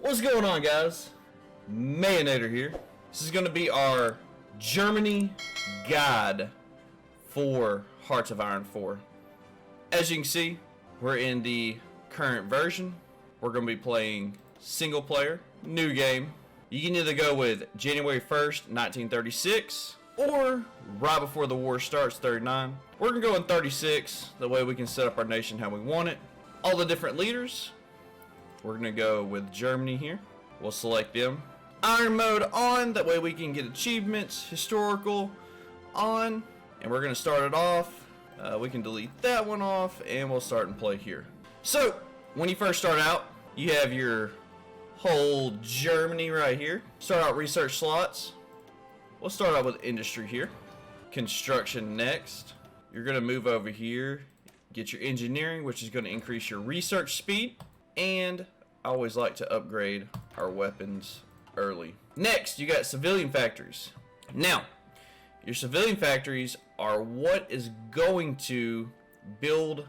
What's going on, guys? Mayonnator here. This is going to be our Germany Guide for Hearts of Iron 4. As you can see, we're in the current version. We're going to be playing single player, new game. You can either go with January 1st, 1936, or right before the war starts, 39. We're going to go in 36, that way we can set up our nation how we want it. All the different leaders. We're going to go with Germany here. We'll select them. Iron mode on, that way we can get achievements. Historical on, and we're going to start it off. We can delete that one off, and we'll start and play here. So, when you first start out, you have your whole Germany right here. Start out research slots. We'll start out with industry here. Construction next. You're going to move over here, get your engineering, which is going to increase your research speed. And I always like to upgrade our weapons early. Next, you got civilian factories. Now, your civilian factories are what is going to build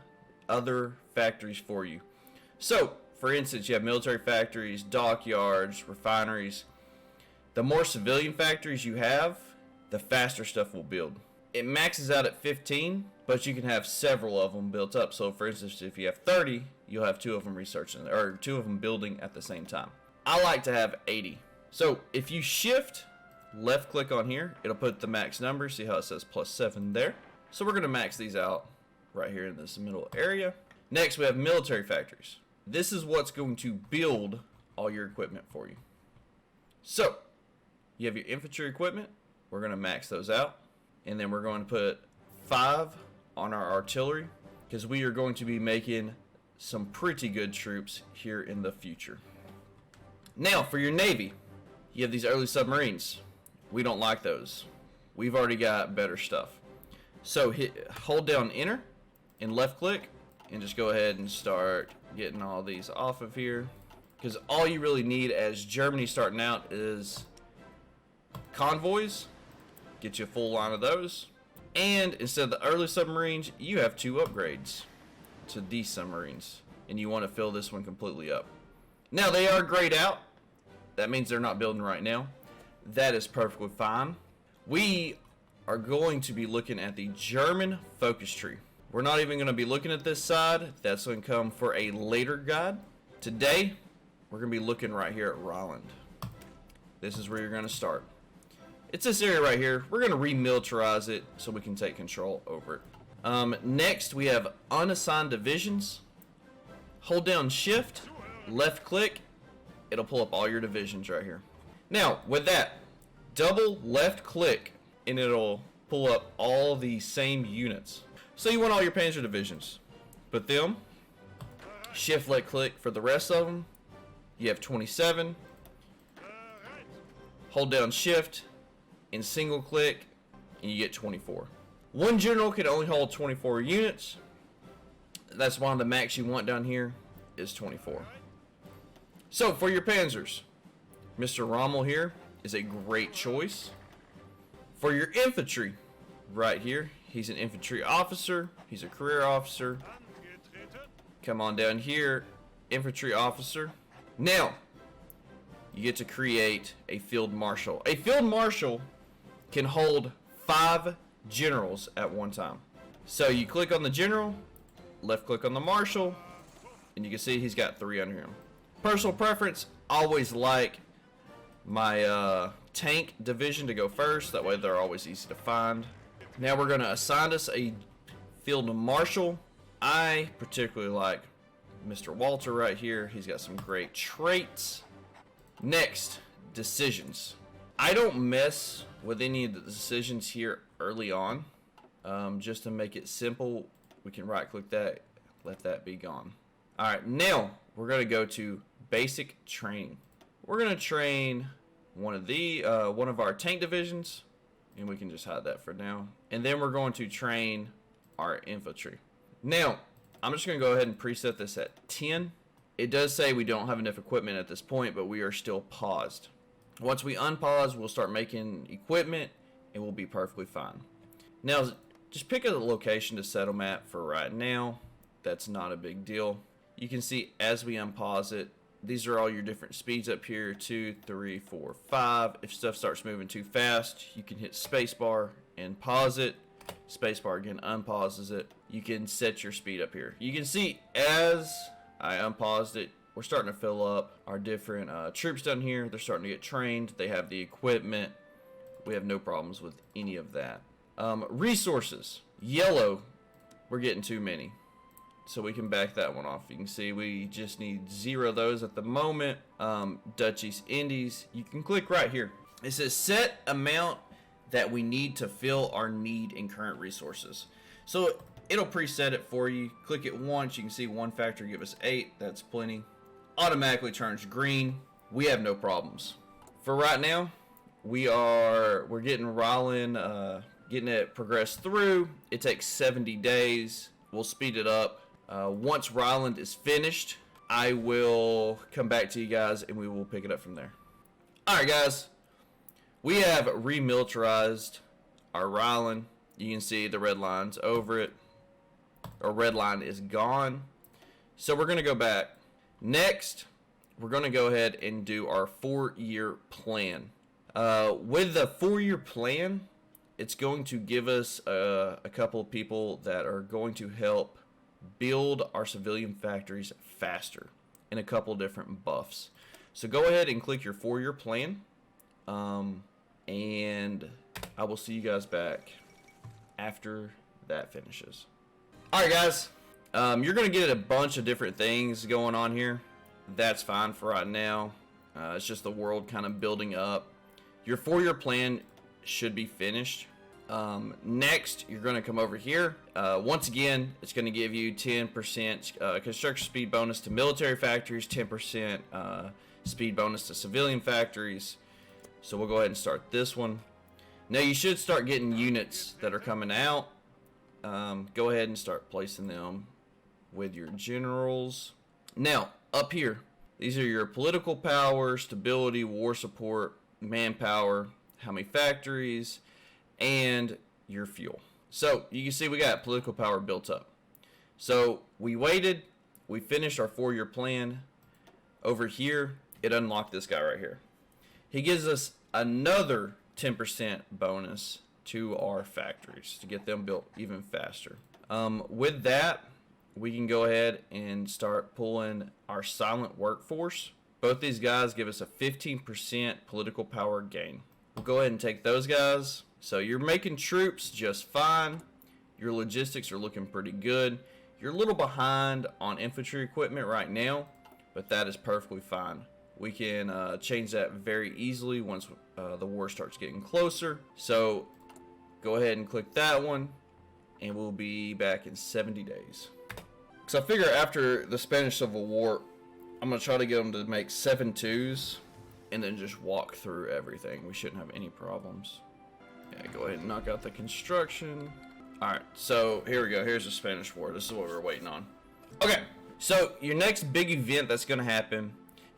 other factories for you. So, for instance, you have military factories, dockyards, refineries. The more civilian factories you have, the faster stuff will build. It maxes out at 15, but you can have several of them built up. So, for instance, if you have 30, you'll have two of them researching, or two of them building at the same time. I like to have 80. So, if you shift left click on here, it'll put the max number. See how it says +7 there? So, we're going to max these out right here in this middle area. Next, we have military factories. This is what's going to build all your equipment for you. So, you have your infantry equipment. We're going to max those out. And then we're going to put 5 on our artillery, because we are going to be making some pretty good troops here in the future. Now, for your Navy, you have these early submarines. We don't like those. We've already got better stuff. So hold down Enter and left click and just go ahead and start getting all these off of here, because all you really need as Germany starting out is convoys. Get you a full line of those. And instead of the early submarines, you have 2 upgrades to these submarines. And you want to fill this one completely up. Now, they are grayed out. That means they're not building right now. That is perfectly fine. We are going to be looking at the German focus tree. We're not even going to be looking at this side. That's going to come for a later guide. Today, we're going to be looking right here at Rhineland. This is where you're going to start. It's this area right here. We're going to remilitarize it so we can take control over it. Next, we have unassigned divisions. Hold down Shift, left click. It'll pull up all your divisions right here. Now, with that, double left click, and it'll pull up all the same units. So you want all your Panzer divisions. Put them. Shift left click for the rest of them. You have 27. Hold down Shift and single click, and you get 24. One general can only hold 24 units. That's one of the max you want down here is 24. So for your panzers, Mr. Rommel here is a great choice. For your infantry, right here, he's an infantry officer. He's a career officer. Come on down here, infantry officer. Now, you get to create a field marshal. A field marshal can hold 5 generals at one time. So you click on the general, left click on the marshal, and you can see he's got 3 under him. Personal preference, always like my tank division to go first. That way they're always easy to find. Now we're going to assign us a field marshal. I particularly like Mr. Walter right here. He's got some great traits. Next, decisions. I don't mess with any of the decisions here early on. Just to make it simple, we can right click that, let that be gone. Alright, now we're going to go to basic training. We're going to train one of our tank divisions, and we can just hide that for now. And then we're going to train our infantry. Now, I'm just going to go ahead and preset this at 10. It does say we don't have enough equipment at this point, but we are still paused. Once we unpause, we'll start making equipment, and we'll be perfectly fine. Now, just pick a location to settle at for right now. That's not a big deal. You can see as we unpause it, these are all your different speeds up here, 2, 3, 4, 5. If stuff starts moving too fast, you can hit spacebar and pause it. Spacebar again unpauses it. You can set your speed up here. You can see as I unpaused it, we're starting to fill up our different troops down here. They're starting to get trained. They have the equipment. We have no problems with any of that. Resources. Yellow, we're getting too many. So we can back that one off. You can see we just need 0 of those at the moment. Duchies, Indies, you can click right here. It says set amount that we need to fill our need in current resources. So it'll preset it for you. Click it once, you can see one factor give us 8, that's plenty. Automatically turns green. We have no problems. For right now, we're getting Rhineland, getting it progressed through. It takes 70 days. We'll speed it up. Once Rhineland is finished, I will come back to you guys and we will pick it up from there. Alright guys, we have remilitarized our Rhineland. You can see the red line's over it. Our red line is gone. So we're going to go back. Next, we're going to go ahead and do our 4-year plan. With the 4-year plan, it's going to give us a couple of people that are going to help build our civilian factories faster in a couple of different buffs. So go ahead and click your 4-year plan, and I will see you guys back after that finishes. Alright guys, you're going to get a bunch of different things going on here. That's fine for right now. It's just the world kind of building up. Your 4-year plan should be finished. Next, you're going to come over here. Once again, it's going to give you 10% construction speed bonus to military factories, 10% speed bonus to civilian factories. So we'll go ahead and start this one. Now you should start getting units that are coming out. Go ahead and start placing them with your generals. Now, up here, these are your political power, stability, war support, manpower, how many factories, and your fuel. So you can see we got political power built up. So we waited, we finished our 4-year plan. Over here, it unlocked this guy right here. He gives us another 10% bonus to our factories to get them built even faster. With that, we can go ahead and start pulling our silent workforce. Both these guys give us a 15% political power gain. We'll go ahead and take those guys. So you're making troops just fine. Your logistics are looking pretty good. You're a little behind on infantry equipment right now, but that is perfectly fine. We can change that very easily once the war starts getting closer. So go ahead and click that one, and we'll be back in 70 days. So I figure after the Spanish Civil War, I'm going to try to get them to make 7 twos and then just walk through everything. We shouldn't have any problems. Yeah, go ahead and knock out the construction. Alright, so here we go. Here's the Spanish War. This is what we're waiting on. Okay, so your next big event that's going to happen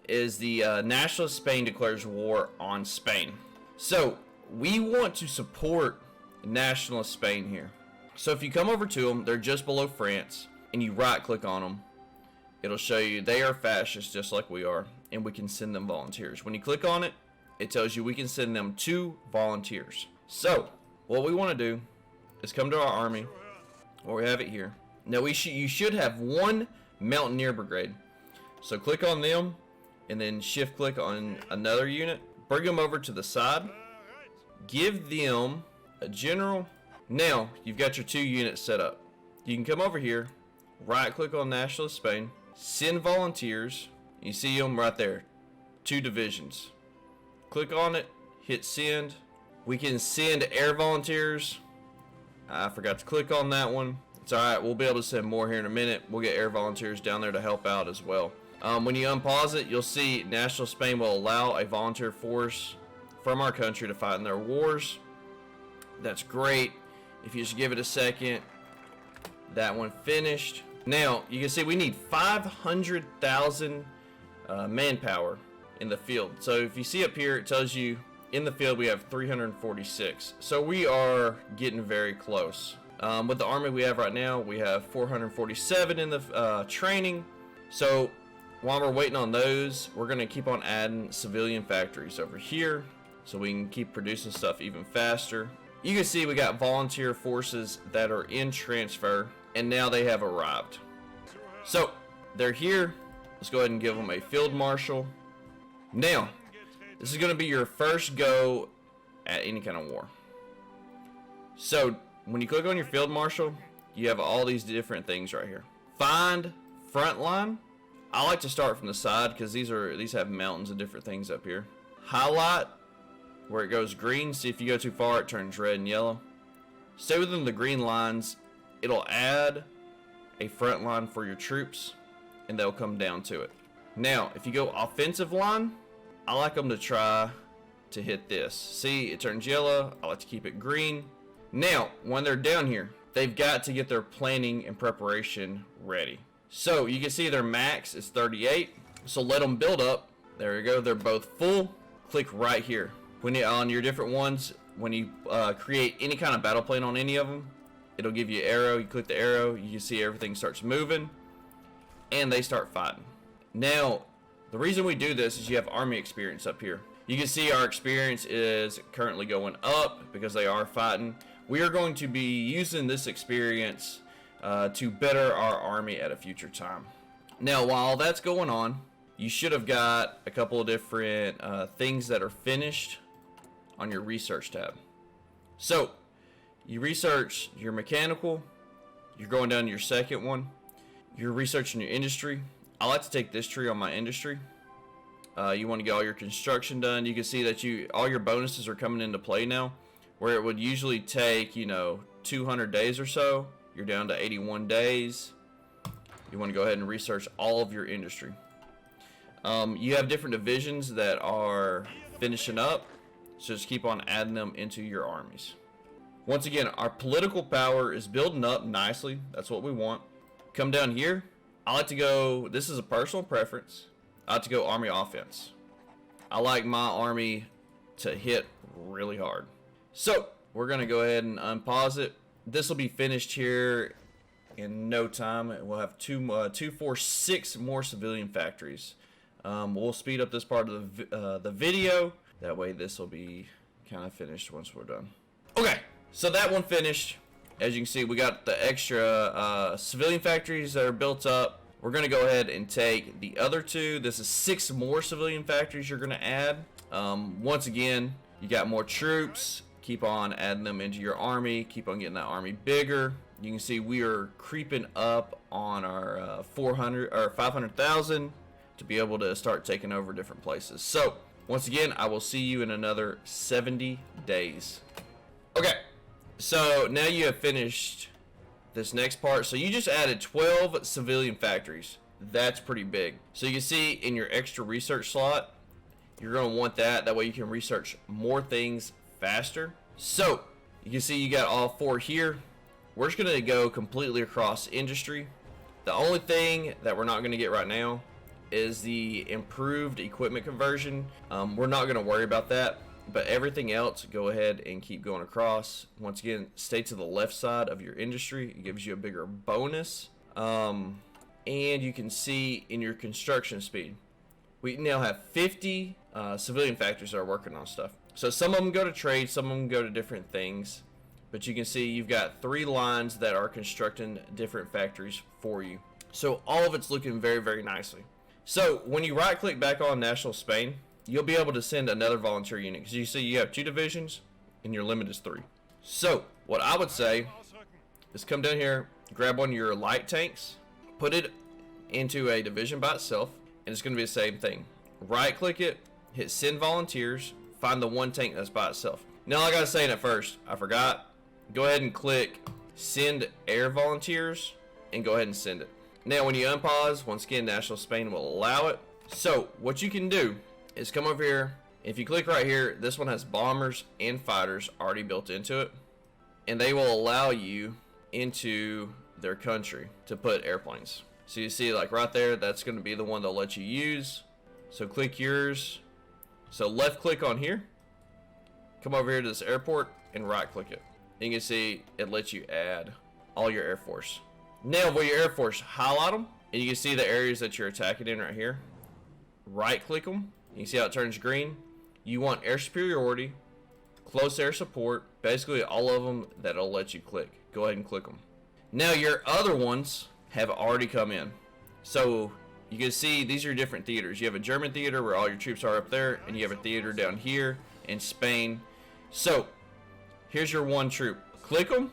is the Nationalist Spain declares war on Spain. So we want to support Nationalist Spain here. So if you come over to them, they're just below France, and you right click on them, it'll show you they are fascists just like we are, and we can send them volunteers. When you click on it, it tells you we can send them 2 volunteers. So what we want to do is come to our army, or we have it here. Now you should have 1 Mountaineer Brigade. So click on them, and then shift click on another unit. Bring them over to the side. Give them a general. Now you've got your 2 units set up. You can come over here, right click on Nationalist Spain, send volunteers. You see them right there, 2 divisions. Click on it, hit send. We can send air volunteers. I forgot to click on that one. It's alright, we'll be able to send more here in a minute. We'll get air volunteers down there to help out as well. When you unpause it, you'll see National Spain will allow a volunteer force from our country to fight in their wars. That's great. If you just give it a second, that one finished. Now, you can see we need 500,000 manpower in the field. So if you see up here, it tells you in the field we have 346. So we are getting very close. With the army we have right now, we have 447 in the training. So while we're waiting on those, we're going to keep on adding civilian factories over here so we can keep producing stuff even faster. You can see we got volunteer forces that are in transfer, and now they have arrived. So they're here. Let's go ahead and give them a field marshal. Now, this is going to be your first go at any kind of war. So when you click on your field marshal, you have all these different things right here. Find front line. I like to start from the side because these have mountains and different things up here. Highlight where it goes green. See, if you go too far, it turns red and yellow. Stay within the green lines. It'll add a front line for your troops, and they'll come down to it. Now, if you go offensive line, I like them to try to hit this. See, it turns yellow. I like to keep it green. Now, when they're down here, they've got to get their planning and preparation ready. So you can see their max is 38. So let them build up. There you go. They're both full. Click right here. When you on your different ones, when you create any kind of battle plan on any of them, it'll give you an arrow. You click the arrow, you can see everything starts moving, and they start fighting. Now, the reason we do this is you have army experience up here. You can see our experience is currently going up because they are fighting. We are going to be using this experience to better our army at a future time. Now, while that's going on, you should have got a couple of different things that are finished on your research tab. So you research your mechanical, you're going down to your second one, you're researching your industry. I like to take this tree on my industry. You want to get all your construction done. You can see that all your bonuses are coming into play now, where it would usually take 200 days or so. You're down to 81 days. You want to go ahead and research all of your industry. You have different divisions that are finishing up, so just keep on adding them into your armies. Once again, our political power is building up nicely. That's what we want. Come down here. I like to go, this is a personal preference, I like to go army offense. I like my army to hit really hard. So we're going to go ahead and unpause it. This will be finished here in no time. We'll have 6 more civilian factories. We'll speed up this part of the video. That way this will be kind of finished once we're done. Okay, so that one finished. As you can see, we got the extra civilian factories that are built up. We're going to go ahead and take the other 2. This is 6 more civilian factories you're going to add. Once again, you got more troops. Keep on adding them into your army. Keep on getting that army bigger. You can see we are creeping up on our 500,000 to be able to start taking over different places. So once again, I will see you in another 70 days. Okay, so now you have finished this next part. So you just added 12 civilian factories. That's pretty big. So you can see in your extra research slot, you're going to want that. That way you can research more things faster. So you can see you got all 4 here. We're just going to go completely across industry. The only thing that we're not going to get right now is the improved equipment conversion. We're not going to worry about that, but everything else, go ahead and keep going across. Once again, stay to the left side of your industry. It gives you a bigger bonus. And you can see in your construction speed, we now have 50 civilian factories that are working on stuff. So some of them go to trade, some of them go to different things, but you can see you've got 3 lines that are constructing different factories for you. So all of it's looking very, very nicely. So when you right click back on National Spain, you'll be able to send another volunteer unit, because you see you have 2 divisions and your limit is 3. So what I would say is come down here, grab one of your light tanks, put it into a division by itself, and it's going to be the same thing. Right click it, hit send volunteers, find the one tank that's by itself. Now I gotta say it at first, I forgot. Go ahead and click send air volunteers and go ahead and send it. Now when you unpause, once again National Spain will allow it. So what you can do is come over here. If you click right here, this one has bombers and fighters already built into it, and they will allow you into their country to put airplanes. So you see, like right there, that's going to be the one they'll let you use. So click yours. So left click on here, come over here to this airport and right click it. And you can see it lets you add all your Air Force. Now with your Air Force, highlight them, and you can see the areas that you're attacking in right here. Right click them. You can see how it turns green. You want air superiority, close air support, basically all of them that'll let you click. Go ahead and click them. Now your other ones have already come in. So you can see these are different theaters. You have a German theater where all your troops are up there, and you have a theater down here in Spain. So here's your one troop. Click them,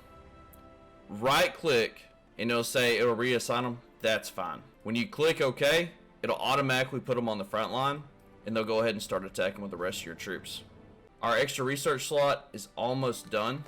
right click, and it'll say it'll reassign them. That's fine. When you click OK, it'll automatically put them on the front line, and they'll go ahead and start attacking with the rest of your troops. Our extra research slot is almost done.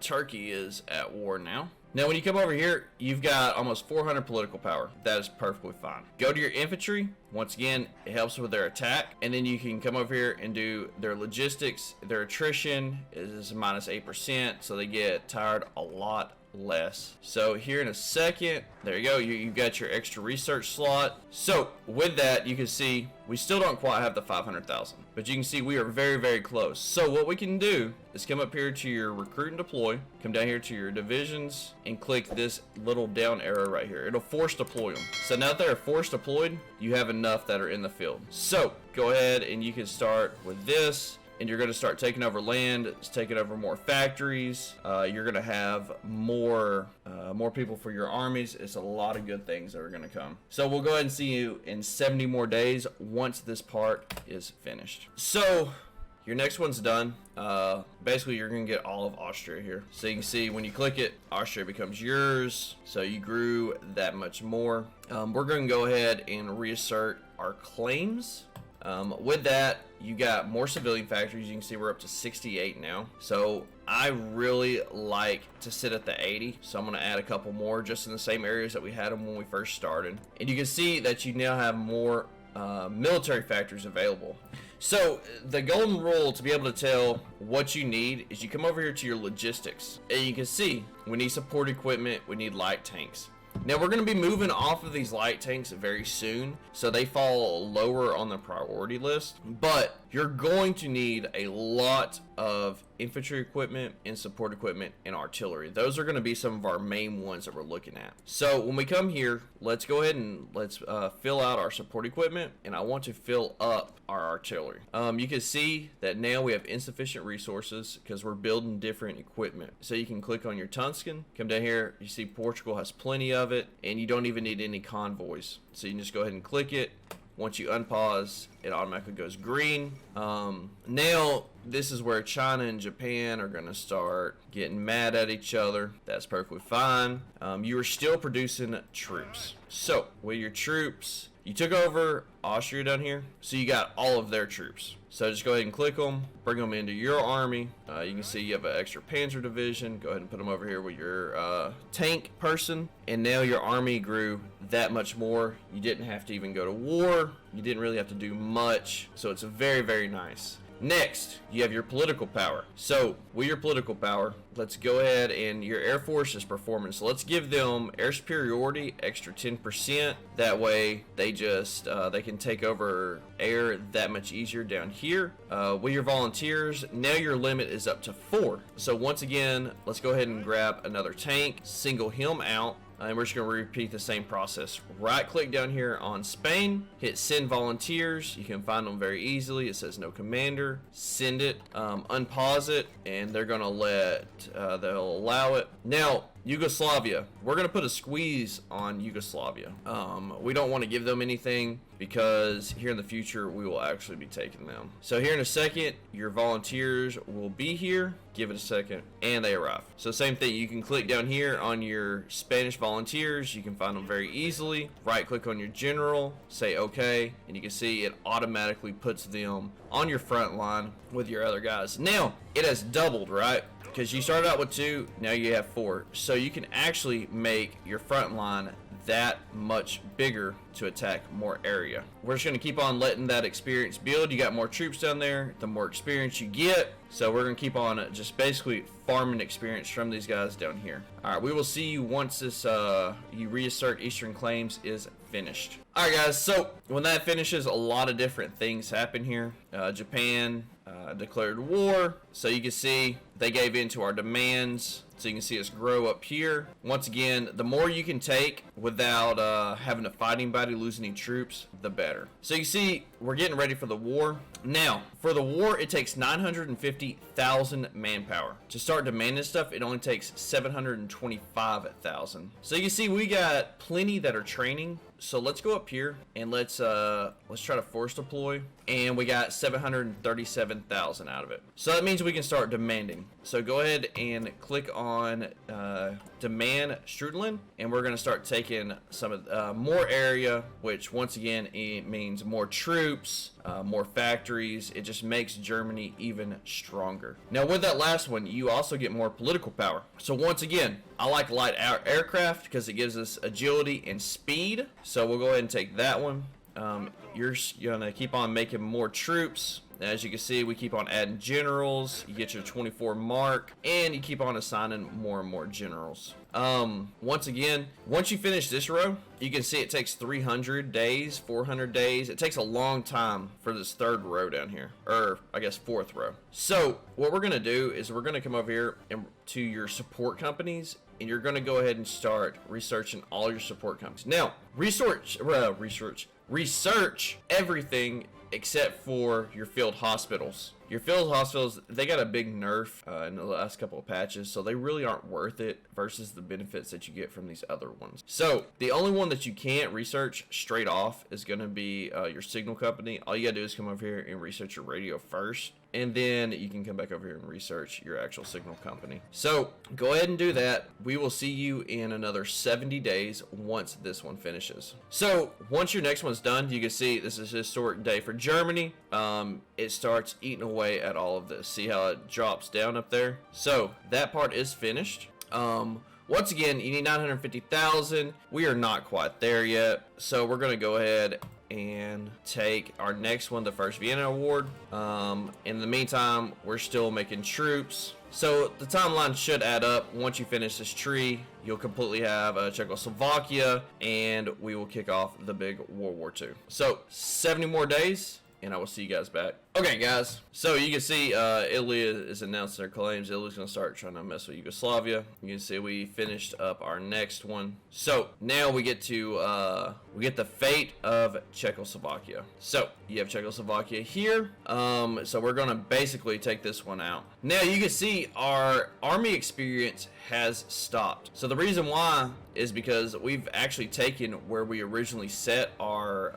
Turkey is at war now. Now when you come over here, you've got almost 400 political power. That is perfectly fine. Go to your infantry. Once again, it helps with their attack. And then you can come over here and do their logistics. Their attrition is -8%, so they get tired a lot less. So here in a second, there you go, you've got your extra research slot. So with that, you can see we still don't quite have the 500,000, but you can see we are very, very close. So what we can do is come up here to your recruit and deploy, come down here to your divisions, and click this little down arrow right here. It'll force deploy them. So now that they're force deployed, you have enough that are in the field. So go ahead and you can start with this. And you're going to start taking over land. It's taking over more factories. You're going to have more people for your armies. It's a lot of good things that are going to come. So we'll go ahead and see you in 70 more days once this part is finished. So your next one's done. Basically, you're going to get all of Austria here. So you can see when you click it, Austria becomes yours. So you grew that much more. We're going to go ahead and reassert our claims. With that, you got more civilian factories. You can see we're up to 68 now. So I really like to sit at the 80. So I'm going to add a couple more just in the same areas that we had them when we first started. And you can see that you now have more military factories available. So the golden rule to be able to tell what you need is you come over here to your logistics. And you can see we need support equipment. We need light tanks. Now we're going to be moving off of these light tanks very soon, so they fall lower on the priority list, but you're going to need a lot of infantry equipment and support equipment and artillery. Those are going to be some of our main ones that we're looking at. So when we come here, let's go ahead and let's fill out our support equipment, and I want to fill up our artillery. You can see that now we have insufficient resources because we're building different equipment. So you can click on your Tuscan, come down here, you see Portugal has plenty of it, and you don't even need any convoys. So you can just go ahead and click it. Once you unpause, it automatically goes green. Now, this is where China and Japan are going to start getting mad at each other. That's perfectly fine. You are still producing troops. So, with your troops, you took over Austria down here, so you got all of their troops. So just go ahead and click them, bring them into your army. You can see you have an extra panzer division. Go ahead and put them over here with your tank person. And now your army grew that much more. You didn't have to even go to war. You didn't really have to do much. So it's very, very nice. Next, you have your political power. So with your political power, let's go ahead and your Air Force is performing. So let's give them air superiority, extra 10%. That way they just, they can take over air that much easier down here. With your volunteers, now your limit is up to 4. So once again, let's go ahead and grab another tank, single him out. And we're just going to repeat the same process. Right click down here on Spain, hit send volunteers. You can find them very easily. It says no commander. Send it, unpause it, and they're going to they'll allow it. Now, Yugoslavia, we're going to put a squeeze on Yugoslavia. We don't want to give them anything because here in the future we will actually be taking them. So here in a second, your volunteers will be here. Give it a second, and they arrive. So same thing, you can click down here on your Spanish volunteers. You can find them very easily. Right click on your general, say okay, and you can see it automatically puts them on your front line with your other guys. Now, it has doubled, right? Because you started out with 2, now you have 4. So you can actually make your front line that much bigger to attack more area. We're just going to keep on letting that experience build. You got more troops down there, the more experience you get. So we're going to keep on just basically farming experience from these guys down here. Alright, we will see you once this you reassert Eastern Claims is finished. Alright guys, so when that finishes, a lot of different things happen here. Japan declared war. So you can see they gave in to our demands. So you can see us grow up here. Once again, the more you can take without having to fight anybody, lose any troops, the better. So you see, we're getting ready for the war. Now, for the war, it takes 950,000 manpower. To start demanding stuff, it only takes 725,000. So you can see we got plenty that are training. So let's go up here and let's try to force deploy, and we got 737,000 out of it. So that means we can start demanding. So go ahead and click on demand Sudetenland, and we're going to start taking some of more area, which once again it means more troops, more factories. It just makes Germany even stronger. Now with that last one, you also get more political power. So once again, I like light aircraft because it gives us agility and speed. So we'll go ahead and take that one. You're gonna keep on making more troops. As you can see, we keep on adding generals. You get your 24 mark, and you keep on assigning more and more generals. Once again, once you finish this row, you can see it takes 300 days, 400 days. It takes a long time for this third row down here, or I guess fourth row. So what we're gonna do is we're gonna come over here and to your support companies, and you're gonna go ahead and start researching all your support companies. Now, research everything except for your field hospitals. Your field hospitals, they got a big nerf in the last couple of patches, so they really aren't worth it versus the benefits that you get from these other ones. So the only one that you can't research straight off is going to be your signal company. All you gotta do is come over here and research your radio first, and then you can come back over here and research your actual signal company. So go ahead and do that. We will see you in another 70 days once this one finishes. So once your next one's done, you can see this is a historic day for Germany. It starts eating away at all of this. See how it drops down up there? So that part is finished. Once again, you need 950,000. We are not quite there yet. So we're gonna go ahead and take our next one, the First Vienna Award. In the meantime, we're still making troops. So the timeline should add up. Once you finish this tree, you'll completely have Czechoslovakia, and we will kick off the big World War II. So 70 more days, and I will see you guys back. Okay, guys, so you can see Italy is announcing their claims. Italy's going to start trying to mess with Yugoslavia. You can see we finished up our next one. So now we get to the fate of Czechoslovakia. So you have Czechoslovakia here. So we're going to basically take this one out. Now you can see our army experience has stopped. So the reason why is because we've actually taken where we originally set our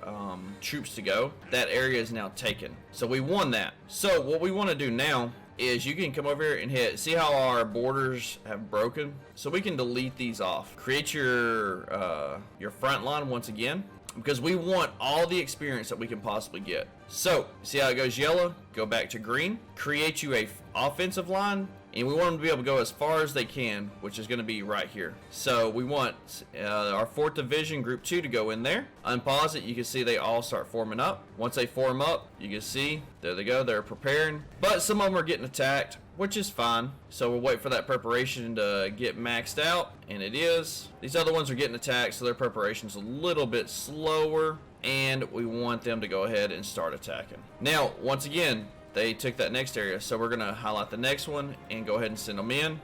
troops to go. That area is now taken. So we won that. So what we want to do now is you can come over here and hit, see how our borders have broken? So we can delete these off. Create your front line once again, because we want all the experience that we can possibly get. So see how it goes yellow? Go back to green. Create you a offensive line, and we want them to be able to go as far as they can, which is going to be right here. So we want our 4th Division Group 2 to go in there. Unpause it. You can see they all start forming up. Once they form up, you can see, there they go. They're preparing. But some of them are getting attacked, which is fine. So we'll wait for that preparation to get maxed out, and it is. These other ones are getting attacked, so their preparation's a little bit slower, and we want them to go ahead and start attacking. Now, once again, they took that next area, so we're going to highlight the next one and go ahead and send them in. And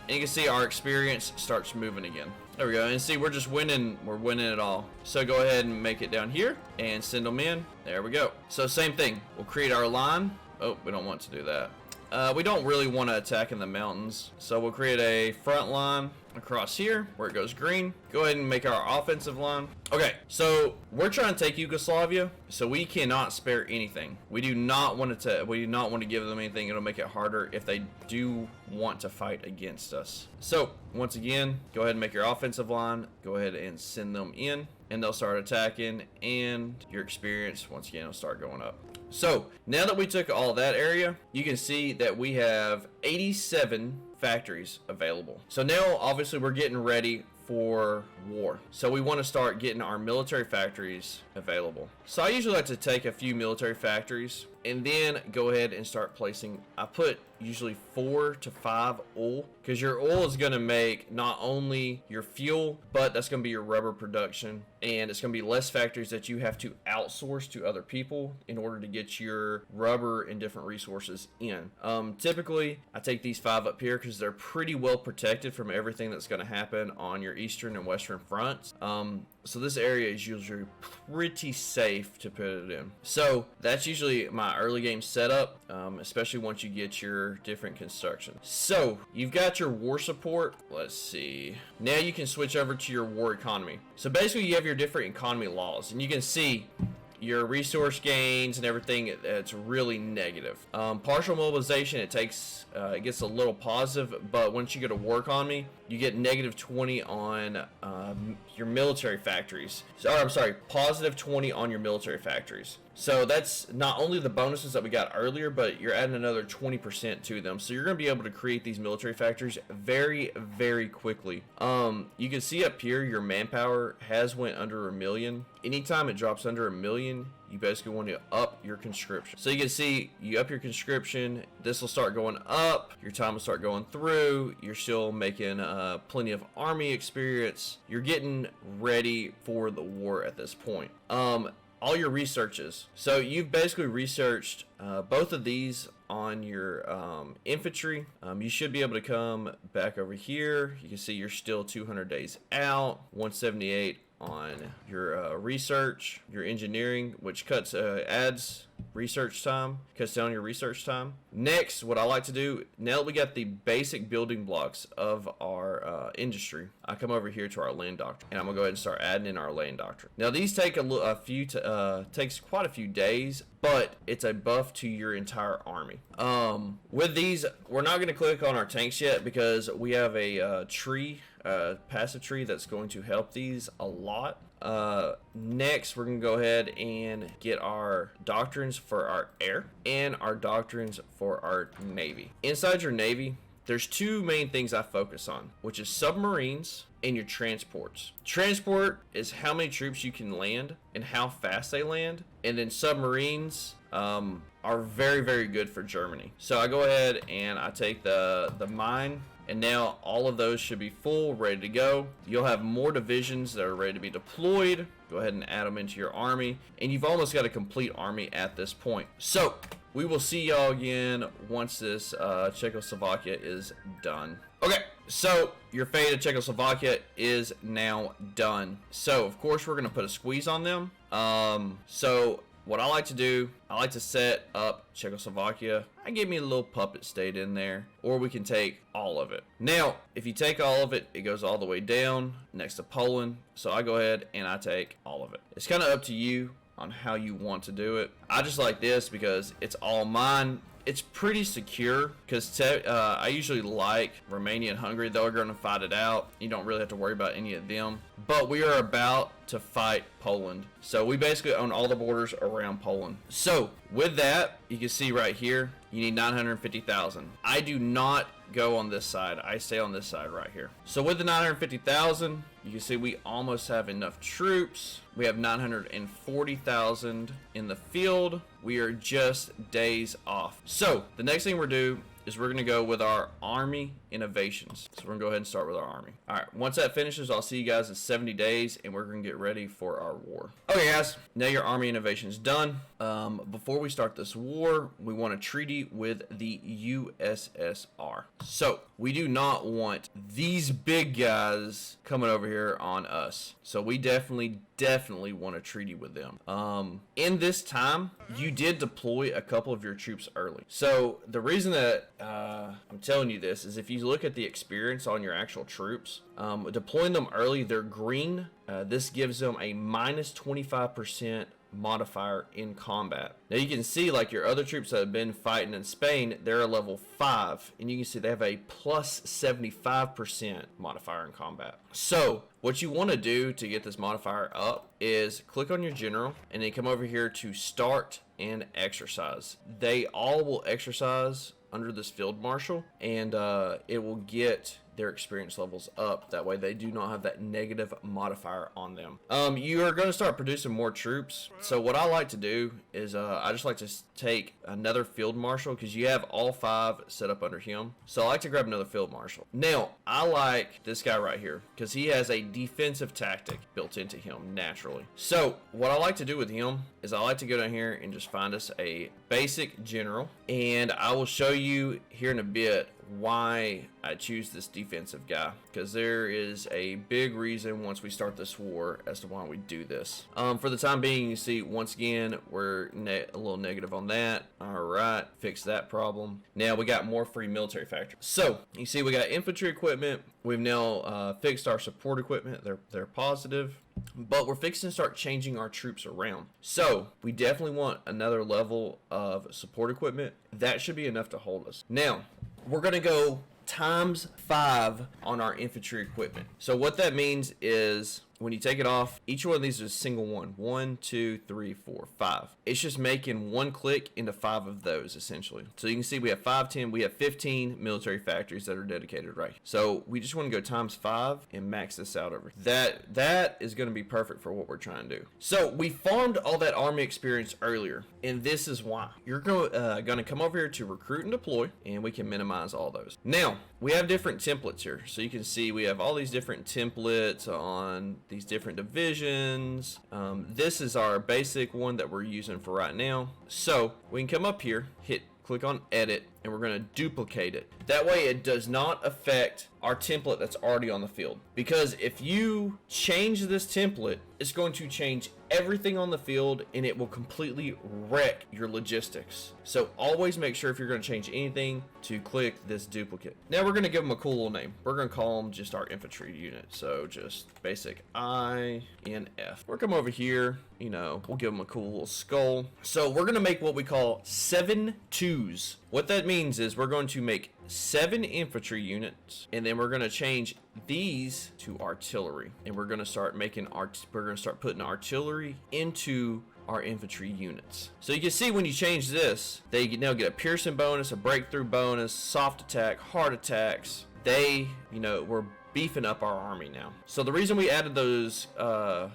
you can see our experience starts moving again. There we go. And see, we're just winning. We're winning it all. So go ahead and make it down here and send them in. There we go. So same thing. We'll create our line. Oh, we don't want to do that. We don't really want to attack in the mountains. So we'll create a front line across here where it goes green. Go ahead and make our offensive line. Okay, so we're trying to take Yugoslavia, so we cannot spare anything. We do not want to give them anything. It'll make it harder if they do want to fight against us. So once again, go ahead and make your offensive line. Go ahead and send them in, and they'll start attacking, and your experience once again will start going up. So now that we took all that area, you can see that we have 87 factories available. So now obviously we're getting ready for war. So we want to start getting our military factories available. So I usually like to take a few military factories and then go ahead and start placing. I put usually 4 to 5 oil, because your oil is going to make not only your fuel, but that's going to be your rubber production, and it's going to be less factories that you have to outsource to other people in order to get your rubber and different resources in. Typically I take these 5 up here because they're pretty well protected from everything that's going to happen on your eastern and western fronts. So this area is usually pretty safe to put it in. So that's usually my early game setup, especially once you get your different construction. So you've got your war support. Let's see. Now you can switch over to your war economy. So basically you have your different economy laws, and you can see your resource gains and everything. It's really negative. Partial mobilization, it gets a little positive, but once you get a war economy, you get negative 20 on your military factories. I'm sorry, positive 20 on your military factories. So that's not only the bonuses that we got earlier, but you're adding another 20% to them. So you're going to be able to create these military factories very, very quickly. You can see up here your manpower has went under 1 million. Anytime it drops under 1 million, you basically want to up your conscription. So you can see you up your conscription, this will start going up, your time will start going through, you're still making plenty of army experience, you're getting ready for the war at this point. All your researches. So you've basically researched both of these on your infantry. You should be able to come back over here. You can see you're still 200 days out, 178 on your research, your engineering, which adds research time, cuts down your research time. Next, what I like to do, now that we got the basic building blocks of our industry, I come over here to our land doctrine, and I'm gonna go ahead and start adding in our land doctrine. Now these take takes quite a few days, but it's a buff to your entire army. With these, we're not gonna click on our tanks yet because we have a passive tree that's going to help these a lot. Next, we're gonna go ahead and get our doctrines for our air and our doctrines for our navy. Inside your navy, there's 2 main things I focus on, which is submarines and your transports. Transport is how many troops you can land and how fast they land, and then submarines are very, very good for Germany. So I go ahead and I take the mine, and now all of those should be full, ready to go. You'll have more divisions that are ready to be deployed. Go ahead and add them into your army, and you've almost got a complete army at this point. So we will see y'all again once this Czechoslovakia is done. Okay, so your fate of Czechoslovakia is now done. So of course we're gonna put a squeeze on them. So what I like to do, I like to set up Czechoslovakia. I give me a little puppet state in there, or we can take all of it. Now, if you take all of it, it goes all the way down next to Poland. So I go ahead and I take all of it. It's kind of up to you on how you want to do it. I just like this because it's all mine. It's pretty secure because I usually like Romania and Hungary. They're going to fight it out. You don't really have to worry about any of them. But we are about to fight Poland. So we basically own all the borders around Poland. So with that, you can see right here, you need 950,000. I do not go on this side. I stay on this side right here. So with the 950,000, you can see we almost have enough troops. We have 940,000 in the field. We are just days off. So the next thing we're doing is we're going to go with our army innovations. So we're going to go ahead and start with our army. All right, once that finishes, I'll see you guys in 70 days, and we're going to get ready for our war. Okay, guys, now your army innovation is done. Before we start this war, we want a treaty with the USSR. So we do not want these big guys coming over here on us. So we definitely want a treaty with them. In this time, you did deploy a couple of your troops early. So the reason that I'm telling you this is if you look at the experience on your actual troops, deploying them early, they're green. This gives them a minus 25% modifier in combat. Now you can see like your other troops that have been fighting in Spain, they're a level 5, and you can see they have a plus 75% modifier in combat. So what you want to do to get this modifier up is click on your general and then come over here to start and exercise. They all will exercise under this field marshal, and it will get their experience levels up. That way they do not have that negative modifier on them. You are going to start producing more troops. So what I like to do is I just like to take another field marshal, because you have all 5 set up under him. So I like to grab another field marshal. Now, I like this guy right here because he has a defensive tactic built into him naturally. So what I like to do with him is I like to go down here and just find us a basic general, and I will show you here in a bit why I choose this defensive guy, because there is a big reason once we start this war as to why we do this. For the time being, you see once again we're a little negative on that. All right, fix that problem. Now we got more free military factories. So you see we got infantry equipment. We've now fixed our support equipment. They're positive. But we're fixing to start changing our troops around. So we definitely want another level of support equipment. That should be enough to hold us. Now, we're going to go times 5 on our infantry equipment. So what that means is when you take it off, each one of these is a single one. 1, 2, 3, 4, 5. It's just making one click into 5 of those essentially. So you can see we have 5, 10, we have 15 military factories that are dedicated right. So we just want to go times 5 and max this out over. That is going to be perfect for what we're trying to do. So we farmed all that army experience earlier, and this is why. You're going to come over here to recruit and deploy, and we can minimize all those. Now, we have different templates here. So you can see we have all these different templates on these different divisions. This is our basic one that we're using for right now. So we can come up here, click on edit, and we're going to duplicate it. That way it does not affect our template that's already on the field. Because if you change this template, it's going to change everything on the field and it will completely wreck your logistics. So always make sure if you're going to change anything to click this duplicate. Now we're going to give them a cool little name. We're going to call them just our infantry unit. So just basic INF. We'll come over here, we'll give them a cool little skull. So we're going to make what we call 7 twos. What that means is we're going to make 7 infantry units, and then we're going to change these to artillery, and we're going to start putting artillery into our infantry units. So you can see when you change this, they now get a piercing bonus, a breakthrough bonus, soft attack, hard attacks. We're beefing up our army now. So the reason we added those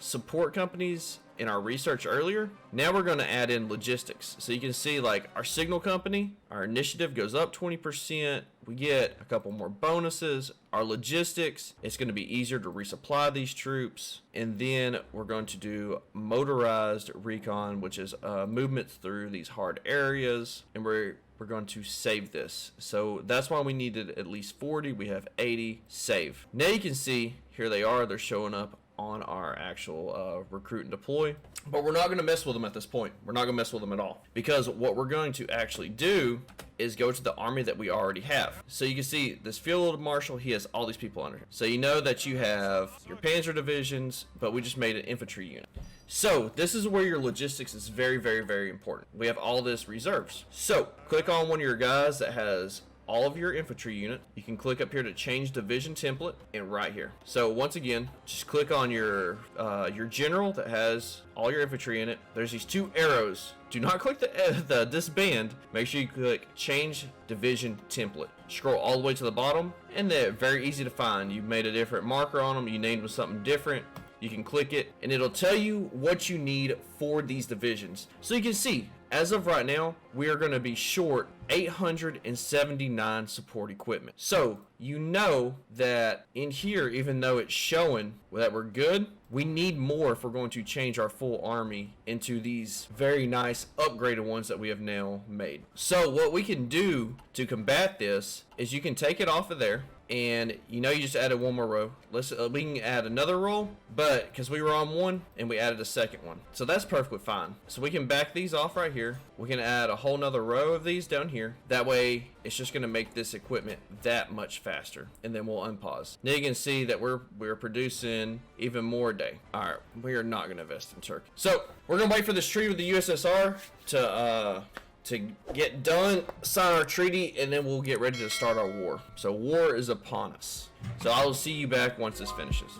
support companies in our research earlier, now we're going to add in logistics. So you can see like our signal company, our initiative goes up 20%. We get a couple more bonuses. Our logistics, it's going to be easier to resupply these troops. And then we're going to do motorized recon, which is movement through these hard areas. And we're going to save this. So that's why we needed at least 40. We have 80. Save. Now you can see here they are. They're showing up on our actual recruit and deploy, but we're not going to mess with them at this point. We're not going to mess with them at all, because what we're going to actually do is go to the army that we already have. So you can see this field marshal, he has all these people under him. So you know that you have your panzer divisions, but we just made an infantry unit. So this is where your logistics is very, very, very important. We have all this reserves. So click on one of your guys that has all of your infantry unit. You can click up here to change division template, and right here. So once again, just click on your general that has all your infantry in it. There's these 2 arrows. Do not click the disband. Make sure you click change division template. Scroll all the way to the bottom, and they're very easy to find. You made a different marker on them. You named them something different. You can click it, and it'll tell you what you need for these divisions. So you can see, as of right now, we are going to be short 879 support equipment. So you know that in here, even though it's showing that we're good, we need more if we're going to change our full army into these very nice upgraded ones that we have now made. So what we can do to combat this is you can take it off of there, and you just added one more row. We can add another row, but because we were on one and we added a second one, so that's perfectly fine. So we can back these off right here. We can add a whole nother row of these down here. That way it's just going to make this equipment that much faster, and then we'll unpause. Now you can see that we're producing even more a day. All right, we are not going to invest in Turkey. So we're going to wait for this treaty with the USSR to get done, sign our treaty, and then we'll get ready to start our war. So war is upon us. So I will see you back once this finishes.